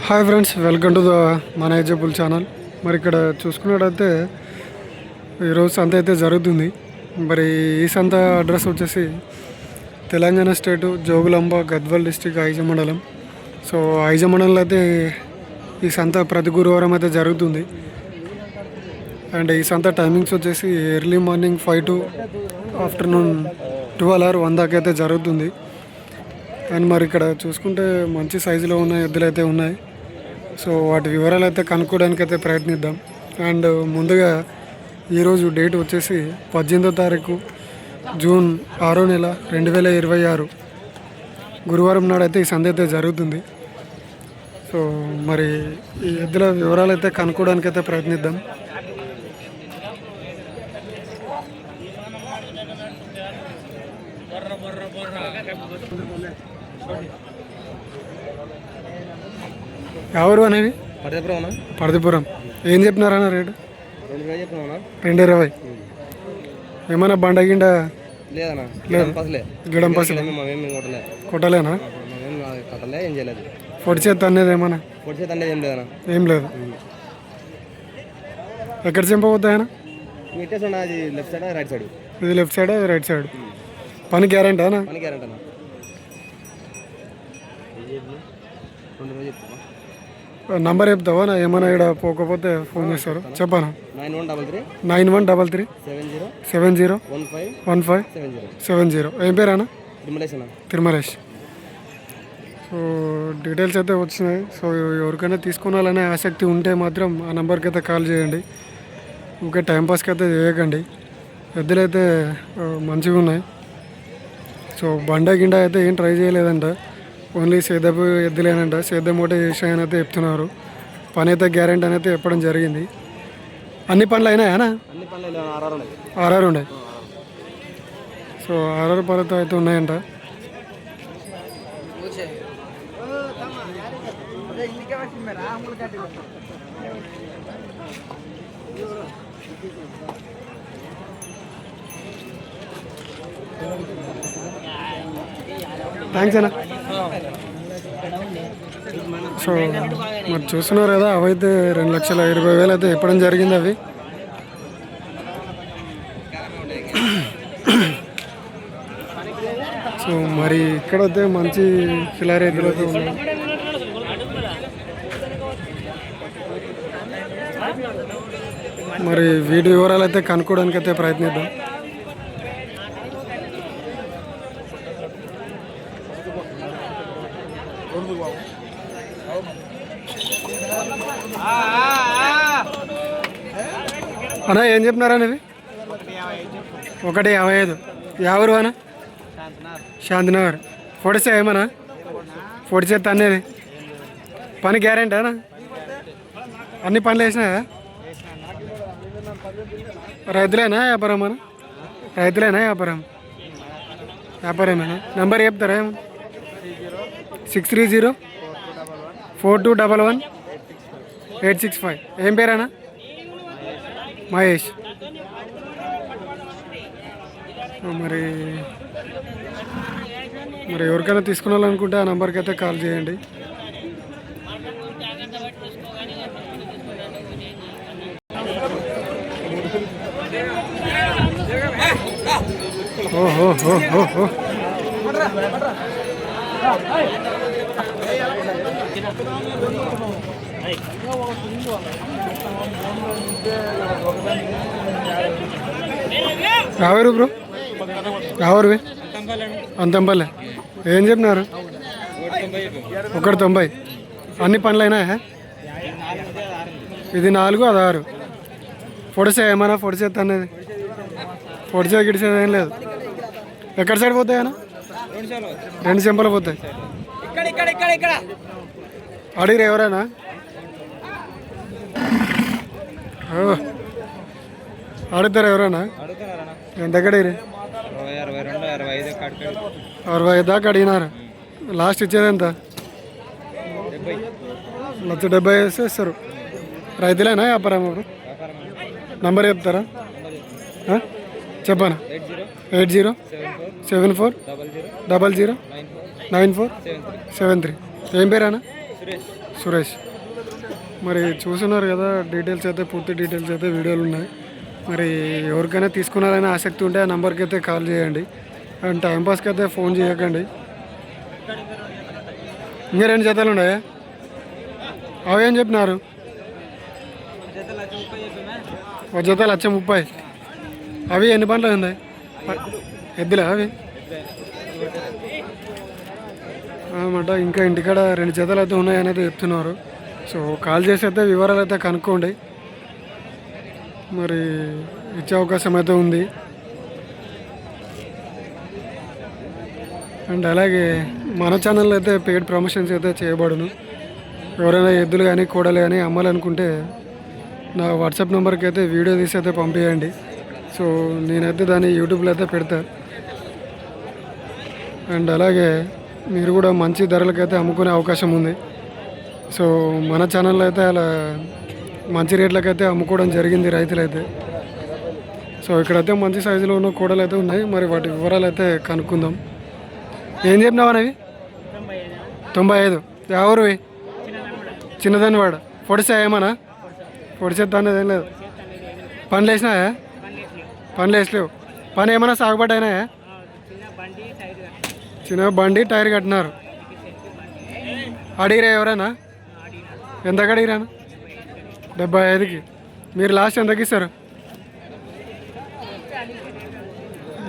Hi friends, welcome to the మన ఏజబుల్ channel. మరి ఇక్కడ చూసుకున్నట్టయితే ఈరోజు సంత అయితే జరుగుతుంది. మరి ఈ సంత అడ్రస్ వచ్చేసి తెలంగాణ స్టేటు జోగులాంబ గద్వాల్ డిస్టిక్ ఐజ మండలం. సో ఐజ మండలంలో అయితే ఈ సంత ప్రతి గురువారం అయితే జరుగుతుంది. అండ్ ఈ సంత టైమింగ్స్ వచ్చేసి early morning 5 to afternoon 12 or 1 దాకా అయితే జరుగుతుంది. అండ్ మరి ఇక్కడ చూసుకుంటే మంచి సైజులో ఉన్న ఎద్దులు అయితే ఉన్నాయి. సో వాటి వివరాలు అయితే కనుక్కోవడానికి అయితే ప్రయత్నిద్దాం. అండ్ ముందుగా ఈరోజు డేట్ వచ్చేసి 18వ తారీఖు జూన్ 6వ నెల 2026 గురువారం నాడు అయితే ఈ సంత అయితే జరుగుతుంది. సో మరి ఈ ఎద్దుల వివరాలు అయితే కనుక్కోవడానికి అయితే ప్రయత్నిద్దాం. ఎవరు అనేవి పడదిపురం. ఏం చెప్పినారన్న రేటు? 220. ఏమన్నా బండ గిండ గిడం పసలే కొట్టలేనా? పొడి చేత అనేది ఏమన్నా ఏం లేదు. ఎక్కడ చెంపబోతాయన? ఇది లెఫ్ట్ సైడ్, అది రైట్ సైడ్. పని గ్యారెంటీనా? నంబర్ చెప్తావా? నా ఏమైనా ఇక్కడ పోకపోతే ఫోన్ చేస్తారు, చెప్పాను. 9133 701570. ఏం పేరేనా? తిరుమలేష్. సో డీటెయిల్స్ అయితే వచ్చినాయి. సో ఎవరికైనా తీసుకోవాలనే ఆసక్తి ఉంటే మాత్రం ఆ నెంబర్కి అయితే కాల్ చేయండి. ఓకే, టైంపాస్కి అయితే చేయకండి. ఎద్దులైతే మంచిగా ఉన్నాయి. సో బండ గిండ అయితే ఏం ట్రై చేయలేదంట, ఓన్లీ సేదపు ఎద్దులేనంట. సేద్యం ఒకటే చేసాయని అయితే చెప్తున్నారు. పని అయితే గ్యారెంటీ అని అయితే చెప్పడం జరిగింది. అన్ని పనులు అయినాయనా? 6 ఉన్నాయి. సో 6 పనులతో అయితే ఉన్నాయంట. థ్యాంక్స్ అన్న. సో మరి చూస్తున్నారు కదా, అవైతే 2,20,000 అయితే ఇప్పడం జరిగింది అవి. సో మరి ఇక్కడైతే మంచి కిలారీ ఎద్దులు అయితే ఉన్నాయి. మరి వీటి వివరాలు అయితే కనుక్కోవడానికి అయితే ప్రయత్నిద్దాం. అన్నా ఏం చెప్పినారా? ఇవి 155. ఎవరు అన్న? శాంతినగర్. పొడిసే ఏమన్నా? పొడిచేస్తా అనేది పని గ్యారెంటీ అనా? అన్ని పనులు వేసినాయా? రైతులేనా వ్యాపారం అన్న? రైతులేనా వ్యాపారం? వ్యాపారమేనా? నెంబర్ చెప్తారా? 630-4211-865. ఏం పేరేనా? మహేష్. మరి ఎవరికైనా తీసుకోవాలనుకుంటే ఆ నెంబర్కి అయితే కాల్ చేయండి. ఓహో రావారు బ్రో, రావారు అంతంపల్లె. ఏం చెప్పినారు? 190. అన్ని పనులు అయినాయా? ఇది 4, అది 6. పొడిసే ఏమన్నా? పొడిచేస్తా అనేది పొడిచే గిడిచేది ఏం లేదు. ఎక్కడ సైడ్ పోతాయన్నా? 2 చెంపలు పోతాయి. అడిగిరు ఎవరైనా? అడుగుతారు ఎవరైనా? ఎంత అడిగిరి? 65 దాకా అడిగినారు. లాస్ట్ ఇచ్చేది ఎంత? 1,70,000 వేస్తే ఇస్తారు. రైతులేనా వ్యాపారం? నంబర్ చెప్తారా? చెప్పనా? 8074009473. ఏం పేరేనా? సురేష్. మరి చూస్తున్నారు కదా, డీటెయిల్స్ అయితే పూర్తి డీటెయిల్స్ అయితే వీడియోలు ఉన్నాయి. మరి ఎవరికైనా తీసుకున్నారని ఆసక్తి ఉంటే ఆ నెంబర్కి అయితే కాల్ చేయండి. అండ్ టైంపాస్కి అయితే ఫోన్ చేయకండి. ఇంకా 2 జతలు ఉన్నాయా? అవేం చెప్పినారు? ఒక జత 1,30,000. అవి ఎన్ని పండ్లు ఉన్నాయి? ఎద్దులే అవి అన్నమాట. ఇంకా ఇంటికాడ 2 జతలు అయితే ఉన్నాయని అయితే చెప్తున్నారు. సో కాల్ చేసి అయితే వివరాలు అయితే కనుక్కోండి. మరి ఇచ్చే అవకాశం అయితే ఉంది. అండ్ అలాగే మన ఛానల్లో అయితే పెయిడ్ ప్రమోషన్స్ అయితే చేయబడును. ఎవరైనా ఎద్దులు కానీ కోడలు కానీ అమ్మాలనుకుంటే నా వాట్సాప్ నెంబర్కి అయితే వీడియో తీసి అయితే పంపించండి. సో నేనైతే దాన్ని యూట్యూబ్లో అయితే పెడతా. అండ్ అలాగే మీరు కూడా మంచి ధరలకైతే అమ్ముకునే అవకాశం ఉంది. సో మన ఛానల్లో అయితే అలా మంచి రేట్లకైతే అమ్ముకోవడం జరిగింది రైతులైతే. సో ఇక్కడైతే మంచి సైజులో ఉన్న కోడలు అయితే ఉన్నాయి. మరి వాటి వివరాలు అయితే కనుక్కుందాం. ఏం చెప్పినావు అనేవి? 95. ఎవరువి? చిన్నదాన్ని వాడు పొడిసా ఏమన్నా? పొడిచేద్దాం ఏం లేదు. పనులు వేసినాయా? పనులు వేసలేవు. పని ఏమైనా సాగుబాటు అయినాయా? చిన్న బండి టైర్ కట్టినారు. అడిగిరా ఎవరైనా? ఎంతకు అడిగిరాను? 75కి. మీరు లాస్ట్ ఎంతకి ఇస్తారు?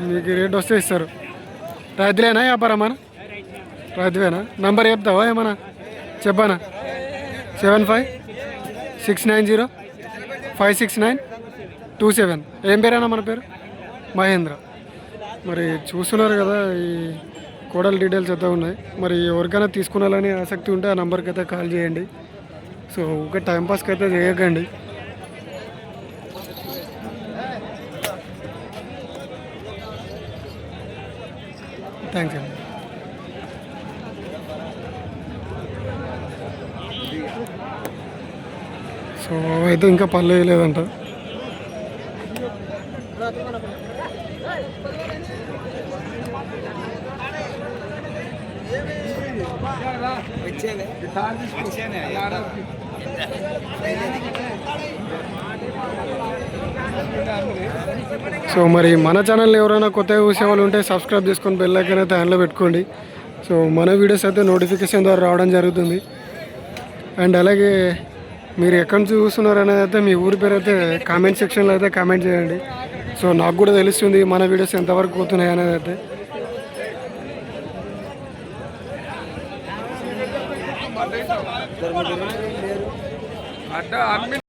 మీకు రేట్ వస్తే ఇస్తారు. రైతులేనా వ్యాపారమా? రైతువేనా? నంబర్ చెప్తావా ఏమన్నా? చెప్పానా? 756056956927. ఏం పేరేనా మన పేరు? మహేంద్ర. మరి చూస్తున్నారు కదా, ఈ కోడల్ డీటెయిల్స్ అయితే ఉన్నాయి. మరి ఎవరికైనా తీసుకున్నాలని ఆసక్తి ఉంటే ఆ నెంబర్కి అయితే కాల్ చేయండి. సో ఒక టైంపాస్కి అయితే చేయకండి. థ్యాంక్స్ అండి. సో అయితే ఇంకా పళ్ళు వేయలేదంట. సో మరి మన ఛానల్ ఎవరైనా కొత్తగా చూసే వాళ్ళు ఉంటే సబ్స్క్రైబ్ చేసుకొని బెల్ ఐకాన్ అయితే ఆన్లో పెట్టుకోండి. సో మన వీడియోస్ అయితే నోటిఫికేషన్ ద్వారా రావడం జరుగుతుంది. అండ్ అలాగే మీరు ఎక్కడి నుంచి చూస్తున్నారు అనేది అయితే మీ ఊరి పేరు అయితే కామెంట్ సెక్షన్లో అయితే కామెంట్ చేయండి. సో నాకు కూడా తెలుస్తుంది మన వీడియోస్ ఎంతవరకు పోతున్నాయి అనేది అయితే.